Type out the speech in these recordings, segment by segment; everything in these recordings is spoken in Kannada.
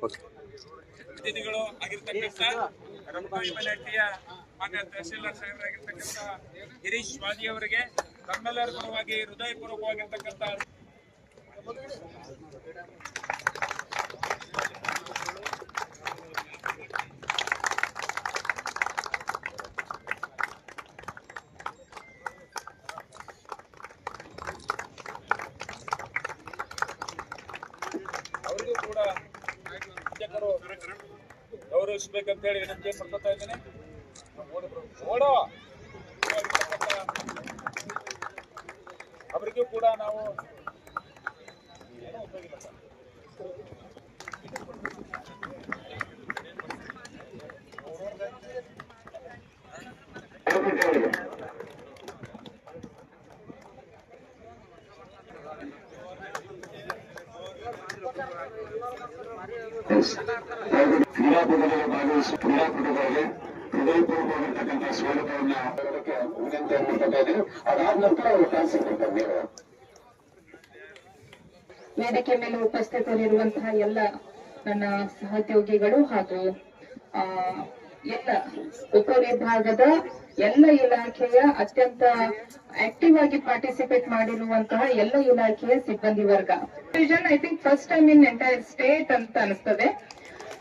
ಅತಿಥಿಗಳು ಆಗಿರ್ತಕ್ಕಂಥ ರಂಭಾವಿ ಮನೆಹಟ್ಟಿಯ ಮಾನ್ಯ ತಹಶೀಲ್ದಾರ್ ಸಾಹೇಬರಾಗಿರ್ತಕ್ಕಂಥ ಗಿರೀಶ್ ವಾದಿ ಅವರಿಗೆ ತಮ್ಮೆಲ್ಲರ ಪರವಾಗಿ ಹೃದಯಪೂರ್ವಕವಾಗಿರ್ತಕ್ಕಂಥ ಅವರಿಗೂ ಕೂಡ ಶಿಕ್ಷಕರು ಗೌರವಿಸಬೇಕಂತ ಹೇಳಿ ವಿನಂತಿ ಮಾಡ್ಕೊತಾ ಇದ್ದೇನೆ. ಓಡೋ ಅವರಿಗೂ ಕೂಡ ನಾವು ಕ್ರೀಡಾಪಟುಗಳಿಗೆ ಭಾಗವಹಿಸಿ ಕ್ರೀಡಾಪಟುಗಳಿಗೆ ಹೃದಯಪೂರ್ವಕವಾಗಿರ್ತಕ್ಕಂಥ ಸೌಲಭ್ಯವನ್ನು ವಿನಂತಿ ಮಾಡ್ಕೊತಾ ಇದ್ದೀವಿ. ಅದಾದ ನಂತರ ಅವರು ಕ್ಲಾಸಿಗೆ ಬರ್ತಾರೆ. ನೀವು ವೇದಿಕೆ ಮೇಲೆ ಉಪಸ್ಥಿತರಿರುವಂತಹ ಎಲ್ಲ ನನ್ನ ಸಹೋದ್ಯೋಗಿಗಳು ಹಾಗೂ ಎಲ್ಲ ಉಪವಿಭಾಗದ ಎಲ್ಲ ಇಲಾಖೆಯ ಅತ್ಯಂತ ಆಕ್ಟಿವ್ ಆಗಿ ಪಾರ್ಟಿಸಿಪೇಟ್ ಮಾಡಿರುವಂತಹ ಎಲ್ಲ ಇಲಾಖೆಯ ಸಿಬ್ಬಂದಿ ವರ್ಗ. I think first time in entire state ಅಂತ ಅನಿಸ್ತದೆ.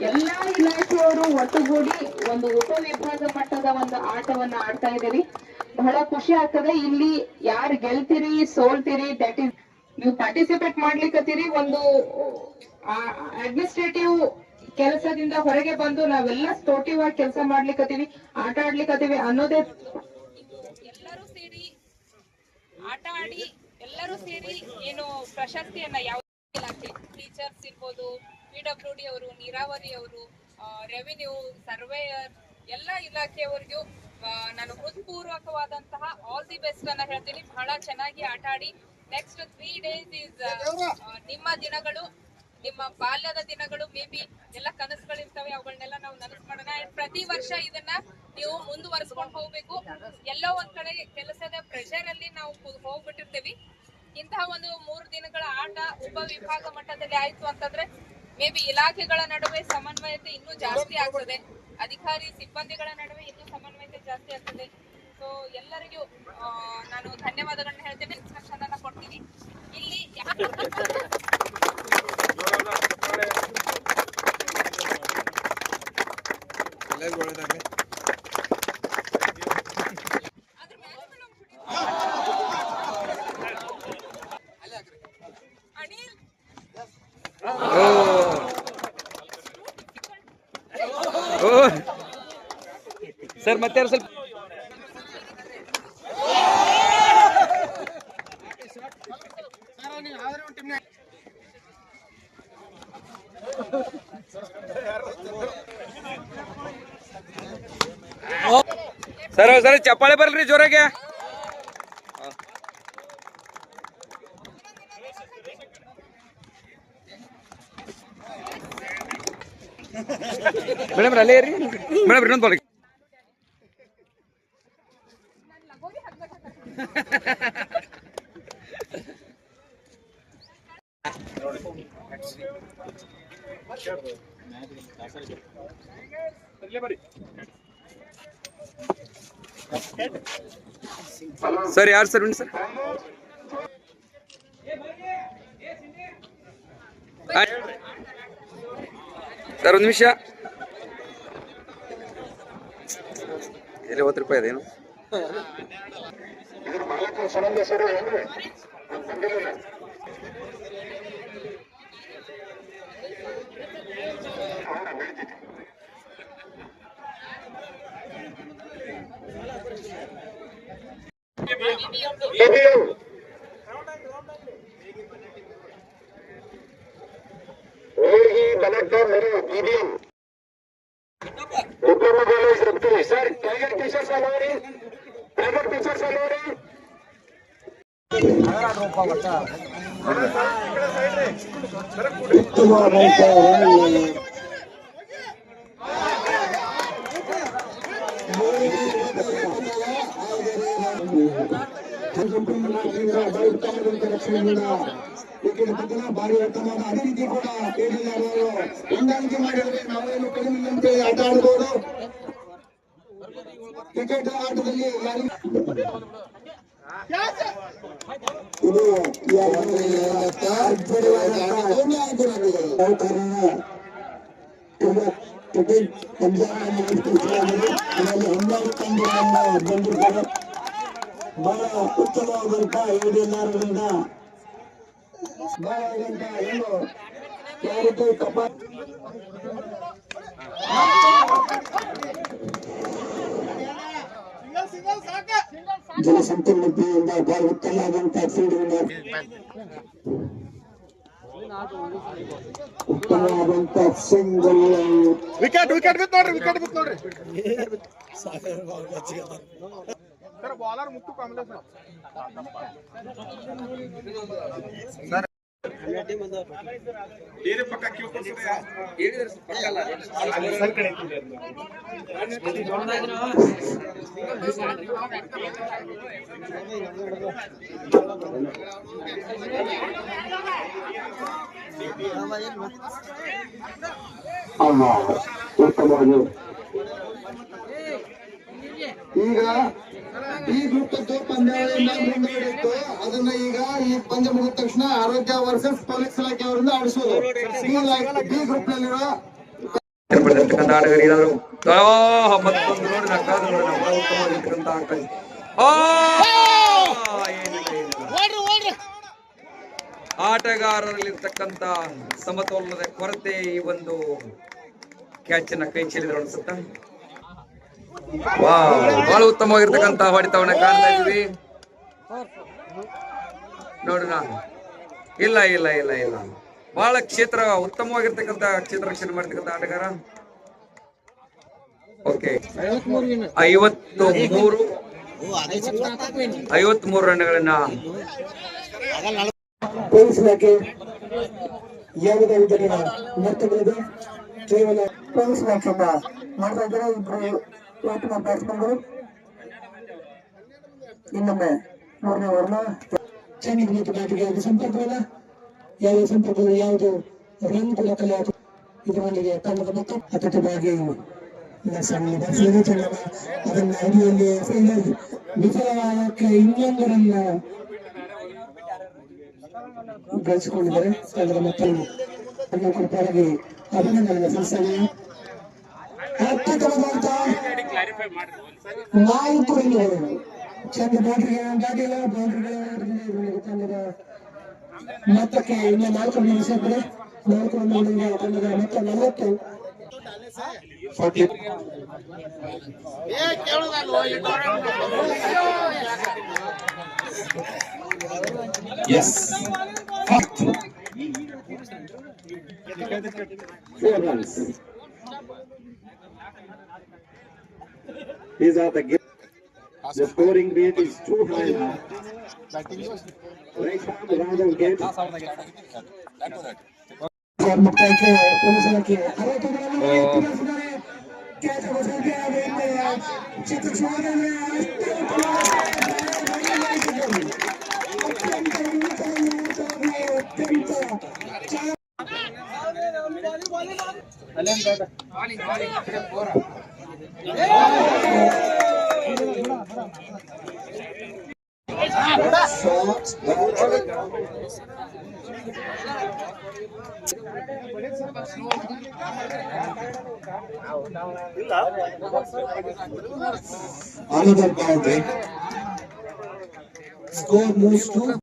ಎಲ್ಲಾ ಇಲಾಖೆಯವರು ಒಟ್ಟುಗೂಡಿ ಒಂದು ಉಪವಿಭಾಗ ಮಟ್ಟದ ಒಂದು ಆಟವನ್ನ ಆಡ್ತಾ ಇದ್ದೀರಿ. ಬಹಳ ಖುಷಿ ಆಗ್ತದೆ. ಇಲ್ಲಿ ಯಾರು ಗೆಲ್ತೀರಿ ಸೋಲ್ತೀರಿ ದಟ್ ಇಸ್ ನೀವು ಪಾರ್ಟಿಸಿಪೇಟ್ ಮಾಡ್ಲಿಕ್ಕತ್ತೀರಿ. ಒಂದು ಅಡ್ಮಿನಿಸ್ಟ್ರೇಟಿವ್ ಕೆಲಸದಿಂದ ಹೊರಗೆ ಬಂದು ನಾವೆಲ್ಲ ಸ್ಪೋರ್ಟಿವ್ ಆಗಿ ಕೆಲಸ ಮಾಡ್ಲಿಕ್ಕತ್ತೀವಿ, ಆಟ ಆಡ್ಲಿಕ್ಕತ್ತೀವಿ ಅನ್ನೋದೇ. ಎಲ್ಲರೂ ಸೇರಿ ಆಟ ಆಡಿ ಎಲ್ಲರೂ ಸೇರಿ ಏನು ಪ್ರಶಸ್ತಿಯನ್ನ ಯಾವ ಇಲಾಖೆ ಟೀಚರ್ಸ್ ಇರ್ಬೋದು, PWD ಅವರು, ನೀರಾವರಿ ಅವರು, ರೆವಿನ್ಯೂ, ಸರ್ವೇಯರ್ ಎಲ್ಲ ಇಲಾಖೆಯವರಿಗೂ ನಾನು ಹೃತ್ಪೂರ್ವಕವಾದಂತಹ ಆಲ್ ದಿ ಬೆಸ್ಟ್ ಅನ್ನ ಹೇಳ್ತೀನಿ. ಬಹಳ ಚೆನ್ನಾಗಿ ಆಟ ಆಡಿ ನೆಕ್ಸ್ಟ್ 3 days ಇಸ್ ನಿಮ್ಮ ದಿನಗಳು, ನಿಮ್ಮ ಬಾಲ್ಯದ ದಿನಗಳು. ಮೇ ಬಿ ಎಲ್ಲ ಕನಸುಗಳಿರ್ತವೆ, ಅವುಗಳನ್ನೆಲ್ಲ ನಾವು ನನಸು ಮಾಡೋಣ. ಪ್ರತಿ ವರ್ಷ ಇದನ್ನ ನೀವು ಮುಂದುವರಿಸ್ಕೊಂಡು ಹೋಗ್ಬೇಕು. ಎಲ್ಲೋ ಒಂದ್ ಕಡೆ ಕೆಲಸದ ಪ್ರೆಷರ್ ಅಲ್ಲಿ ನಾವು ಹೋಗ್ಬಿಟ್ಟಿರ್ತೇವಿ. ಇಂತಹ ಒಂದು 3 ದಿನಗಳ ಆಟ ಉಪವಿಭಾಗ ಮಟ್ಟದಲ್ಲಿ ಆಯ್ತು ಅಂತಂದ್ರೆ ಮೇ ಬಿ ಇಲಾಖೆಗಳ ನಡುವೆ ಸಮನ್ವಯತೆ ಇನ್ನೂ ಜಾಸ್ತಿ ಆಗ್ತದೆ, ಅಧಿಕಾರಿ ಸಿಬ್ಬಂದಿಗಳ ನಡುವೆ ಇನ್ನೂ ಸಮನ್ವಯತೆ ಜಾಸ್ತಿ ಆಗ್ತದೆ. ಸೊ ಎಲ್ಲರಿಗೂ ನಾನು ಧನ್ಯವಾದಗಳನ್ನ ಹೇಳ್ತೇನೆ. ಇನ್ಸ್ಟ್ರಕ್ಷನ್ ಅನ್ನ ಕೊಡ್ತೀನಿ. ಇಲ್ಲಿ ಸರ್ ಮತ್ತೆ ಸ್ವಲ್ಪ ಸರ್ ಸರ್ ಚಪ್ಪಾಳೆ ಬರಲ್ರಿ ಜೋರಾಗೆ. ಮೇಡಮ್ ಅಲ್ಲೇ ರೀ ಮೇಡಮ್ ಇನ್ನೊಂದು ತೊಳಗಿ. ಸರ್ ಯಾರು ಸರ್ ಉಂಟು ಸರ್? ಸರ್ ಒಂದು ನಿಮಿಷ. ಎಲ್ಲಿ 50 ರೂಪಾಯಿ ಅದೇನು? ಸರ್ ಟೈಗರ್ ಟೀಚರ್ಸ್ ಅಲ್ಲೋರಿ, ಟೈಗರ್ ಟೀಚರ್ಸ್ ಅಲ್ಲೋರಿ. ವಿಕೆಟ್ ಪತನ ಭಾರಿ ಉತ್ತಮವಾದ ಅದೇ ರೀತಿ ಕೂಡ ಹೊಂದಾಣಿಕೆ ಮಾಡಿದರೆ ನಾವೇನು ಕಡಿಮೆ ಅಂತೇಳಿ ಆಟ ಆಡಬಹುದು. ಕ್ರಿಕೆಟ್ ಆಟದಲ್ಲಿ ಇದು ಕ್ರಿಕೆಟ್ ಬಂದಿರ್ತಾರೆ. ಬಹಳ ಉತ್ತಮವಾದಂತ ಏಡಿಯಲ್ಲಾರರಿಂದ ಬಹಳವಾದಂತ ಏನು ಯಾವ ರೀತಿ ಕಪ ಜನಸಂಪನ್ಮೂಲತೆಯಿಂದ ಬಹಳ ಉತ್ತಮವಾದಂತ ಫೀಲ್ಡ್ ಉತ್ತಮವಾದಂತ ಸಿಂಗಲ್ ವಿಕೆಟ್ ಬಿತ್ತು ನೋಡ್ರಿ ಸರ್ ಬಾಲರ್ ಮುತ್ತು ಕಾಮಲೆ ಸರ್ ಬೇರೆ ಪಕ್ಕ ಕ್ಯೂ ಉತ್ತಮವಾಗಿ ಈಗ ಈ ಗ್ರೂಪ್ ಪಂದ್ಯಾವಳಿಯನ್ನ ಮುಂದೂಡಿತ್ತು. ಅದನ್ನ ಈಗ ಈ ಪಂದ್ಯ ಮುಗಿದ ತಕ್ಷಣ ಆರೋಗ್ಯ ವರ್ಸಸ್ ಪೊಲೀಸ್ ಇಲಾಖೆ ಅವರಿಂದ ಆಡಿಸೋದು. ಬಿ ಗ್ರೂಪ್ ನಲ್ಲಿರುವ ಆಟಗಾರರಲ್ಲಿರ್ತಕ್ಕಂಥ ಸಮತೋಲನದ ಕೊರತೆ ಈ ಒಂದು ಕ್ಯಾಚ್ ಅನ್ನ ಕೈ ಚೆಲ್ಲಿದ್ರು ಅನ್ಸುತ್ತ. ಬಹಳ ಉತ್ತಮವಾಗಿರ್ತಕ್ಕಂಥ ಹೊಡಿತವನ್ನ ಕಾಣ್ತಾ ಇದ್ವಿ ನೋಡೋಣ. ಇಲ್ಲ ಇಲ್ಲ ಇಲ್ಲ ಇಲ್ಲ ಬಹಳ ಕ್ಷೇತ್ರ ಉತ್ತಮವಾಗಿರ್ತಕ್ಕಂಥ ಕ್ಷೇತ್ರ ರಕ್ಷಣೆ ಮಾಡ್ತಕ್ಕಂಥ ಆಟಗಾರ. ಓಕೆ 53 ರನ್ಗಳನ್ನ ಪೊಲೀಸ್ ಇಲಾಖೆ ಯಾವುದೇ ವಿಧದ ನರ್ತಕರಿದೆ ಕೇವಲ ಪೊಲೀಸ್ ಇಲಾಖೆಯಿಂದ ಮಾಡ್ತಾ ಇದ್ದಾರೆ. ಇಬ್ಬರು ಬ್ಯಾಟ್ಸ್ಮನ್ಗಳು ಇನ್ನೊಮ್ಮೆ 3ನೇ ಓವರ್ನ ಚೆನ್ನಾಗಿ ಮತ್ತು ಬ್ಯಾಟಿಗೆ ಯಾವುದು ಸಂಪರ್ಕವಿಲ್ಲ, ಯಾವುದೇ ಸಂಪರ್ಕವಿಲ್ಲ, ಯಾವುದು ರನ್ ಕೂಡ ಕಲೆ ಇದರೊಂದಿಗೆ ತಂಡದ ಮತ್ತು ಅತ್ಯುತ್ತಮವಾಗಿ ಅದನ್ನ ಅಡಿಯಲ್ಲಿ ವಿಫಲವಾದಕ್ಕೆ ಇನ್ನೊಂದು ರನ್ ಗಳಿಸಿಕೊಂಡಿದ್ದಾರೆ. ತಂಡದ ಮಕ್ಕಳು ಪರವಾಗಿ ಅಭಿನಂದನೆ ಸಲ್ಲಿಸಲು ಅತ್ಯುತ್ತಮವಾದಂತ 4 ರನ್ಗಳು ಚಂದ ದಾಟಿಲ್ಲ ಬೌಂಡ್ರಿಗಳು ತಂಡದ ಮೊತ್ತಕ್ಕೆ ಇನ್ನು 4 ರನ್ ಸೇರ್ಪಡೆ. 4 ರನ್ಗಳಿಂದ ತಂಡದ ಮೊತ್ತ 40. Yes. 4 runs. These are the games. The scoring rate is too high. Right from the round of game. ಮುಕ್ತಾಯಕ್ಕೆ ಪೊಲೀಸ್ ಇಲಾಖೆ 60 Another boundary. Score moves to